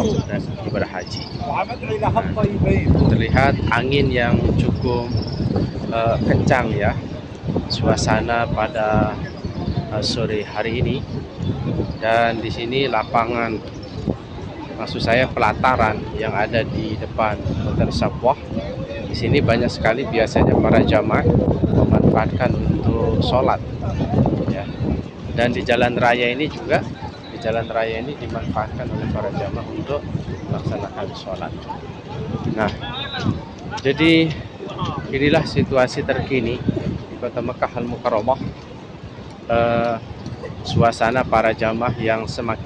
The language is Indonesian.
umroh dan ibadah haji. Terlihat angin yang cukup kencang ya, suasana pada sore hari ini. Dan di sini lapangan, maksud saya pelataran yang ada di depan Hotel Sabwah. Di sini banyak sekali biasanya para jamaah memanfaatkan untuk sholat ya. Dan di jalan raya ini juga, dimanfaatkan oleh para jamaah untuk melaksanakan sholat. Nah, jadi inilah situasi terkini di Kota Makkah Al Mukarramah. Suasana para jamaah yang semakin